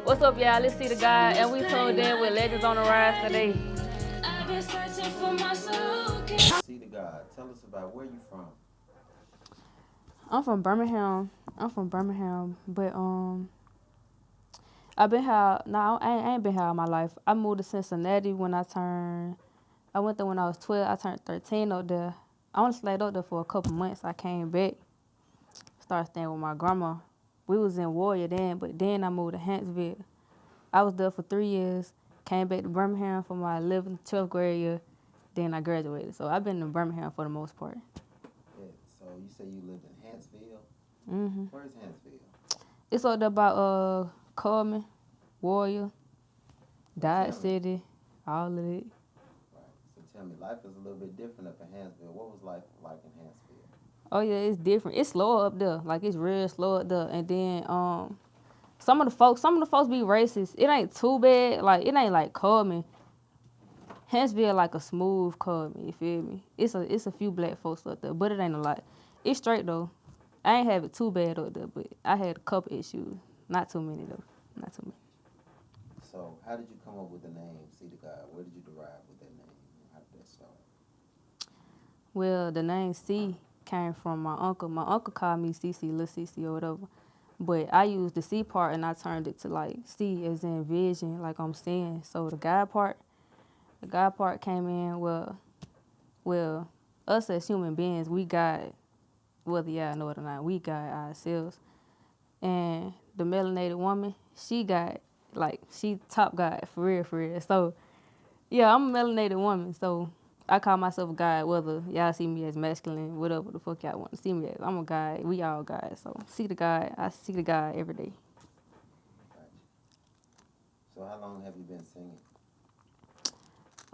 What's up, y'all? It's Cee Tha Gxdd, and we tuned in with Legends on the Rise today. Cee Tha Gxdd, tell us about where you from. I'm from Birmingham. But I've been here. No, I ain't been here all my life. I moved to Cincinnati when I turned. I went there when I was 12. I turned 13 up there. I only stayed up there for a couple months. I came back, started staying with my grandma. We was in Warrior then, but then I moved to Huntsville. I was there for 3 years. Came back to Birmingham for my 11th, 12th grade year. Then I graduated. So I've been in Birmingham for the most part. Yeah, so you say you lived in Huntsville. hmm Where's Huntsville? It's all about Coleman, Warrior, So Dodge tell me, City, all of it. right? So tell me, life is a little bit different up in Huntsville. What was life like in Huntsville? Oh yeah, it's different. It's slow up there. Like it's real slow up there. And then some of the folks be racist. It ain't too bad. Like it ain't like Coleman. Huntsville like a smooth Coleman. You feel me? It's a few black folks up there, but it ain't a lot. It's straight though. I ain't have it too bad up there, but I had a couple issues. Not too many though. Not too many. So how did you come up with the name Cee Tha Gxdd? Where did you derive with that name? How did that start? Well, the name C came from my uncle. My uncle called me Cece, Lil Cece or whatever. But I used the C part and I turned it to like C as in vision, like I'm seeing. So the God part came in. Well, us as human beings, we guide, whether y'all know it or not, we guide ourselves. And the melanated woman, she got like she top God for real, for real. So yeah, I'm a melanated woman, so I call myself a guy, whether y'all see me as masculine, whatever the fuck y'all want to see me as. I'm a guy. We all guys. So see the guy. I see the guy every day. Gotcha. So how long have you been singing?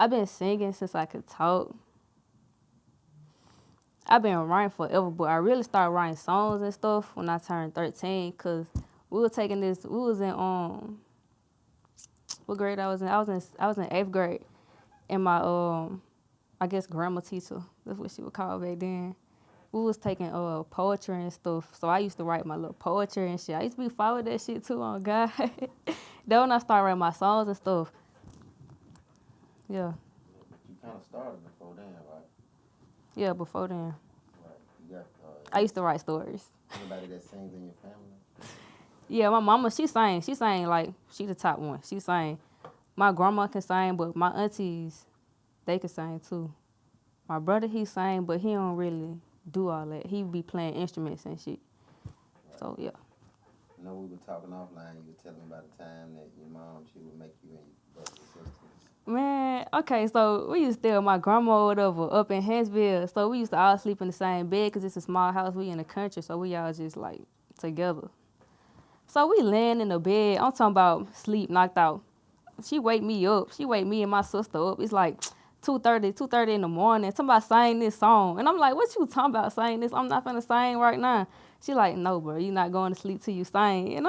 I've been singing since I could talk. I've been writing forever, but I really started writing songs and stuff when I turned 13, cause we were taking this. We was in what grade I was in? I was in 8th grade, and my I guess grammar teacher. That's what she would call back then. We was taking poetry and stuff. So I used to write my little poetry and shit. I used to be following that shit too on God. Then when I started writing my songs and stuff. Yeah. Yeah, but you kind of started before then, right? Yeah, before then. Right. You got I used to write stories. anybody that sings in your family? Yeah, my mama, she sang. She sang like she the top one. She sang. My grandma can sing, but my aunties, they can sing too. My brother, he sang, but he don't really do all that. He be playing instruments and shit. Right. So yeah. I know we were talking offline. You were telling me about the time that your mom, she would make you and your brothers and sisters. Man, okay, so we used to stay with my grandma or whatever up in Huntsville. So we used to all sleep in the same bed because it's a small house. We in the country, so we all just like together. So we laying in the bed. I'm talking about sleep knocked out. She wake me up. She wake me and my sister up. It's like 2:30 in the morning. Somebody sang this song. And I'm like, what you talking about saying this? I'm not finna sing right now. She like, no, bro, you not going to sleep till you sing. And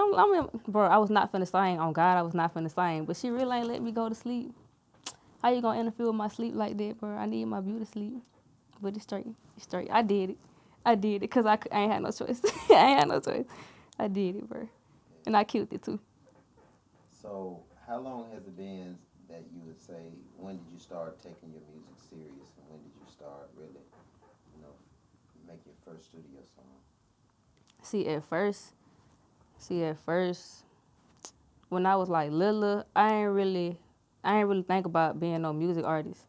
bro, I was not finna sing. On God, I was not finna sing. But she really ain't let me go to sleep. How you gonna interfere with my sleep like that, bro? I need my beauty sleep. But it's straight. It's straight. I did it. I did it because I ain't had no choice. I ain't had no choice. I did it, bro. And I killed it too. So, how long has it been that you would say, when did you start taking your music serious and when did you start really, you know, make your first studio song? See, at first, when I was like little, I ain't really think about being no music artist.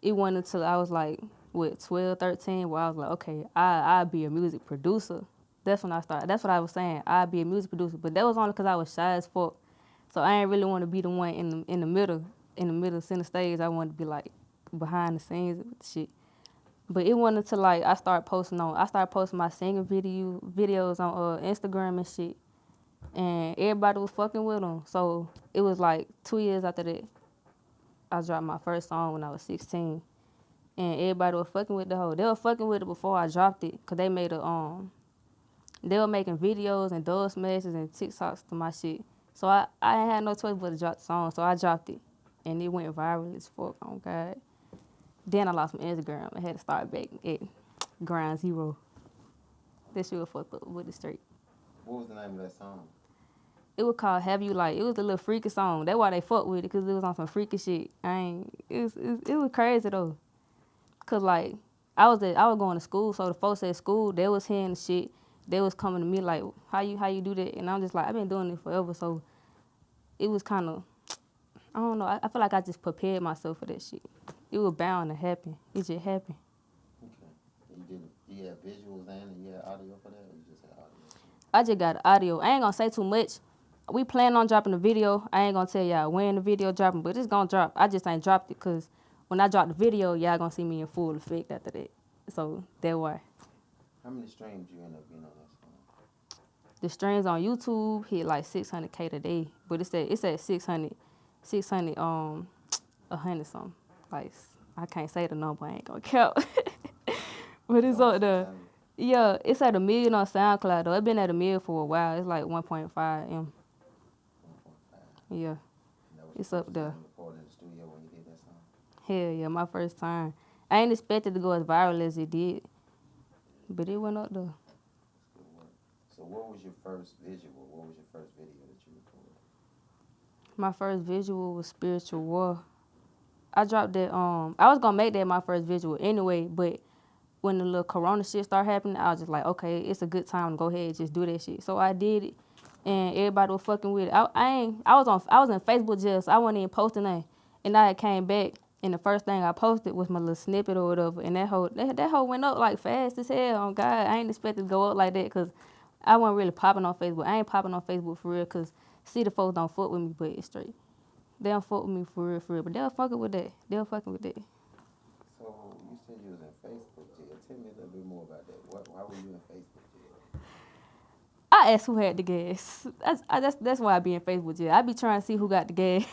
It wasn't until I was like, what, 12, 13, where I was like, okay, I'll be a music producer. That's when I started. That's what I was saying. I'll be a music producer. But that was only because I was shy as fuck. So I ain't really want to be the one in the middle center stage. I wanted to be like behind the scenes with the shit. But it wasn't until like I started posting my singing videos on Instagram and shit, and everybody was fucking with them. So it was like 2 years after that, I dropped my first song when I was 16, and everybody was fucking with the whole. They were fucking with it before I dropped it, cause they were making videos and dub smashes and TikToks to my shit. So I ain't had no choice but to drop the song, so I dropped it, and it went viral as fuck. Oh God. Then I lost my Instagram. I had to start back at ground zero. That shit was fucked up with it straight. What was the name of that song? It was called Have You Like. It was a little freaky song. That's why they fuck with it, because it was on some freaky shit. It was crazy though. Cause like I was going to school, so the folks at school, they was hearing the shit. They was coming to me like, how you do that? And I'm just like, I've been doing it forever. So it was kind of, I don't know. I feel like I just prepared myself for that shit. It was bound to happen. It just happened. Okay. You have visuals and you had audio for that, or you just had audio? I just got audio. I ain't gonna say too much. We plan on dropping the video. I ain't gonna tell y'all when the video dropping, but it's gonna drop. I just ain't dropped it because when I drop the video, y'all gonna see me in full effect after that. So that's why. How many streams you end up getting on that song? The streams on YouTube hit like 600K today, but it's at 600, 100 something. Like I can't say the number, I ain't gonna count. But it's up there. Yeah, it's at 1 million on SoundCloud though. It been at 1 million for a while. It's like 1.5 M. 1.5. Yeah, it's up there. Recording in the studio when you did that song? Hell yeah, my first time. I ain't expected to go as viral as it did, but it went up there. That's good work. So what was your first visual? What was your first video that you recorded? My first visual was Spiritual War. I dropped that. I was gonna make that my first visual anyway, but when the little corona shit started happening, I was just like, okay, it's a good time to go ahead and just do that shit. So I did it, and everybody was fucking with it. I was in Facebook jail, so I wasn't even posting nothing. And I came back, and the first thing I posted was my little snippet or whatever, and that whole went up like fast as hell. Oh God, I ain't expected to go up like that because I wasn't really popping on Facebook. I ain't popping on Facebook for real because see the folks don't fuck with me, but it's straight. They don't fuck with me for real, but they'll fucking with that. So you said you was in Facebook jail. Tell me a little bit more about that. Why were you in Facebook jail? I asked who had the gas. That's why I be in Facebook jail. I be trying to see who got the gas.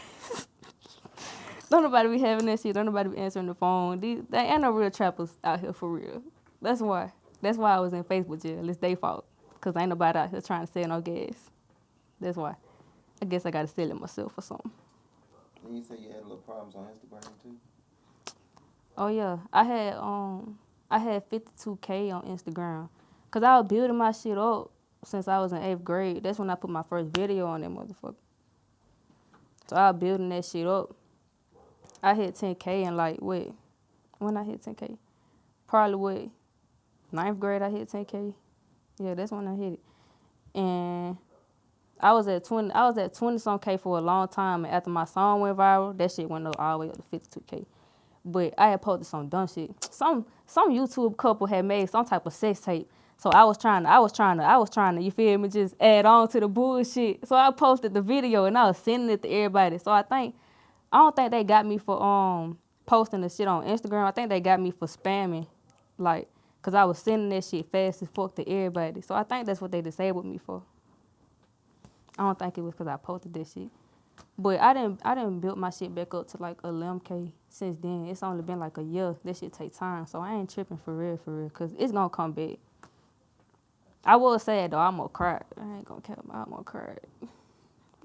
Don't nobody be having that shit. Don't nobody be answering the phone. They ain't no real trappers out here for real. That's why I was in Facebook jail. It's their fault. Because ain't nobody out here trying to sell no gas. That's why. I guess I got to sell it myself or something. Then you said you had little problems on Instagram too? Oh yeah, I had 52K on Instagram, cause I was building my shit up since I was in 8th grade. That's when I put my first video on that motherfucker. So I was building that shit up. I hit 10K in like when I hit 10K, probably 9th grade I hit 10K. Yeah, that's when I hit it. And I was at 20 some K for a long time. And after my song went viral, that shit went up all the way up to 52K. But I had posted some dumb shit. Some YouTube couple had made some type of sex tape. So I was trying to, you feel me, just add on to the bullshit. So I posted the video and I was sending it to everybody. So I don't think they got me for posting the shit on Instagram. I think they got me for spamming, like, cause I was sending that shit fast as fuck to everybody. So I think that's what they disabled me for. I don't think it was cause I posted that shit. But I didn't build my shit back up to like 11K since then. It's only been like a year. That shit take time. So I ain't tripping for real, cause it's gonna come back. I will say it though, I'm gonna cry. I ain't gonna care about I'm gonna cry.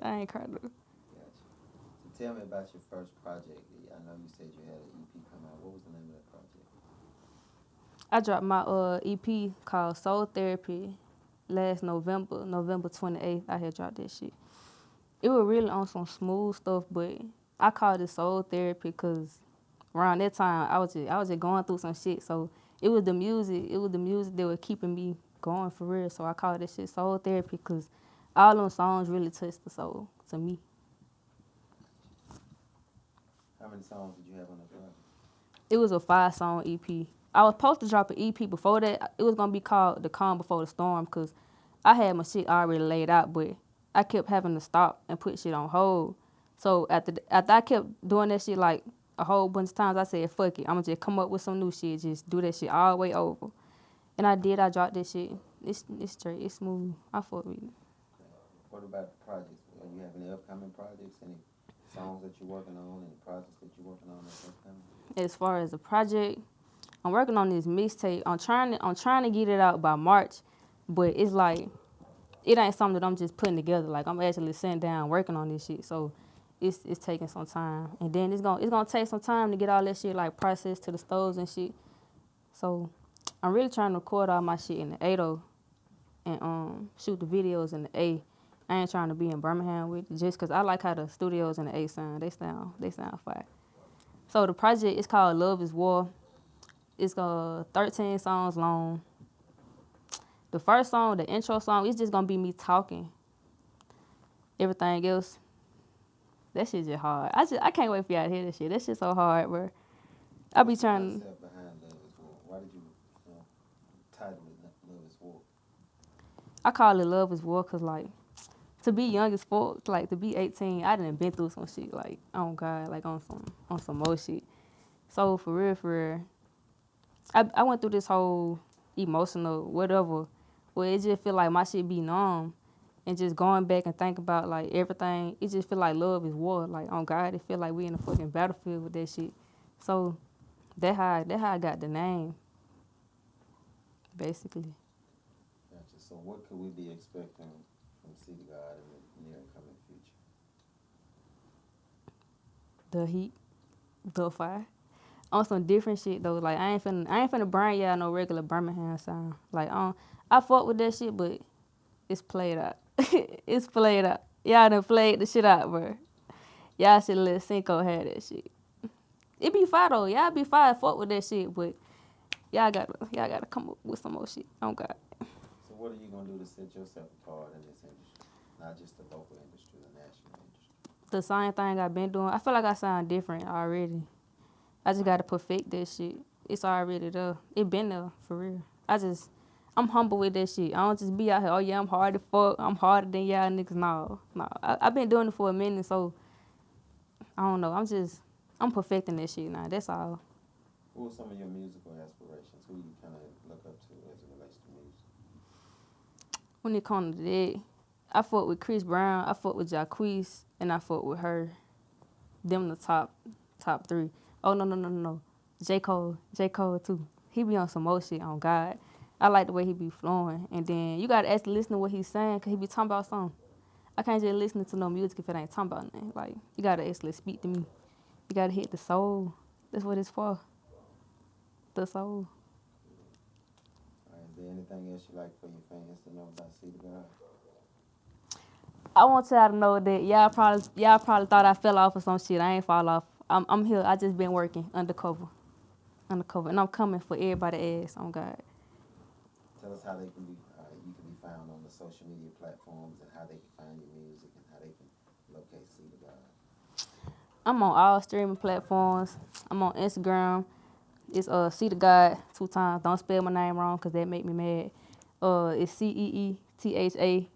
I ain't crying though. Gotcha. So tell me about your first project. I know you said you had an EP come out. What was the name of that project? I dropped my EP called Soul Therapy last November 28th. I had dropped that shit. It was really on some smooth stuff, but I called it Soul Therapy because around that time I was just going through some shit. So it was the music that was keeping me going for real. So I called that shit Soul Therapy because all them songs really touched the soul to me. How many songs did you have on that project? It was a 5-song EP. I was supposed to drop an EP before that. It was gonna be called The Calm Before the Storm because I had my shit already laid out, but I kept having to stop and put shit on hold. So after I kept doing that shit like a whole bunch of times, I said, fuck it. I'm gonna just come up with some new shit, just do that shit all the way over. And I did. I dropped this shit. It's straight. It's smooth. I fuck with it. What about the projects? Do you have any upcoming projects? Any songs that you're working on? Any projects that you're working on that's upcoming? As far as the project, I'm working on this mixtape. I'm trying to get it out by March, but it's like it ain't something that I'm just putting together. Like I'm actually sitting down working on this shit. So it's taking some time, and then it's gonna take some time to get all that shit like processed to the stores and shit. So I'm really trying to record all my shit in the 8.0 and shoot the videos in the A, I ain't trying to be in Birmingham with it just because I like how the studios and the A sound. They sound fire. So the project is called Love Is War. It's 13 songs long. The first song, the intro song, it's just gonna be me talking. Everything else, that shit just hard. I can't wait for y'all to hear this shit. That shit so hard, bro. I be What's the trying. concept behind Love Is War? Why did you know, title it Love Is War? I call it Love Is War because like to be young as fuck, like to be 18, I done been through some shit. Like oh god, like on some more shit. So for real, I went through this whole emotional whatever, where it just feel like my shit be numb. And just going back and think about like everything, it just feel like love is war. Like on God, it feel like we in a fucking battlefield with that shit. So that how I got the name, basically. Gotcha. So what could we be expecting from Cee Tha Gxdd in the near and coming future? The heat, the fire. On some different shit though. Like I ain't finna burn y'all no regular Birmingham sound. Like I fuck with that shit, but it's played out. It's played out. Y'all done played the shit out, bro. Y'all should let Cinco have that shit. It be fire though. Y'all be fire. Fuck with that shit, but y'all gotta come up with some more shit. Oh God. So what are you gonna do to set yourself apart in this industry? Not just the local industry, the national industry. The same thing I've been doing. I feel like I sound different already. I just gotta perfect that shit. It's already there. It been there for real. I'm humble with that shit. I don't just be out here. Oh yeah, I'm hard as fuck. I'm harder than y'all niggas. No. I've been doing it for a minute, so I don't know. I'm perfecting that shit now. That's all. Who are some of your musical aspirations? Who you kind of look up to as it relates to music? When it comes to that, I fuck with Chris Brown. I fuck with Jacquees, and I fuck with her. Them the top three. Oh no. J. Cole too. He be on some more shit on God. I like the way he be flowing. And then you gotta actually listen to what he's saying, cause he be talking about something. I can't just listen to no music if it ain't talking about nothing. Like you gotta actually speak to me. You gotta hit the soul. That's what it's for. The soul. All right, is there anything else you like for your fans to know about Cee Tha Gxdd? I want y'all to know that y'all probably thought I fell off or some shit. I ain't fall off. I'm here. I just been working undercover, and I'm coming for everybody ass. On God. Tell us how they can be. You can be found on the social media platforms and how they can find your music and how they can locate Cee Tha Gxdd. I'm on all streaming platforms. I'm on Instagram. It's Cee Tha Gxdd 2 times. Don't spell my name wrong because that make me mad. It's CeeThaGxdd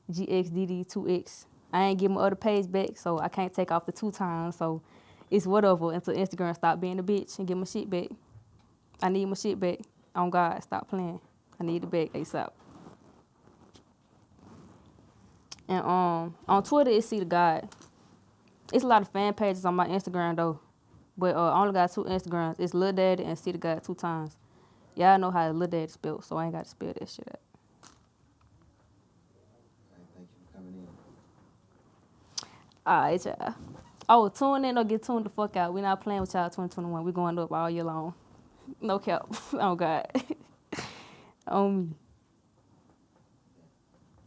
2X. I ain't give my other page back, so I can't take off the 2 times. So it's whatever until Instagram stop being a bitch and get my shit back. I need my shit back. On God, stop playing. I need it back ASAP. And on Twitter it's Cee Tha Gxdd. It's a lot of fan pages on my Instagram though. But I only got 2 Instagrams. It's Lil Daddy and Cee Tha Gxdd 2 times. Y'all know how Lil Daddy spelled, so I ain't got to spell that shit out. All right, thank you for coming in. Alright, y'all. Oh, tune in or get tuned the fuck out. We not playing with y'all 2021. We going up all year long. No cap. Oh God. On me.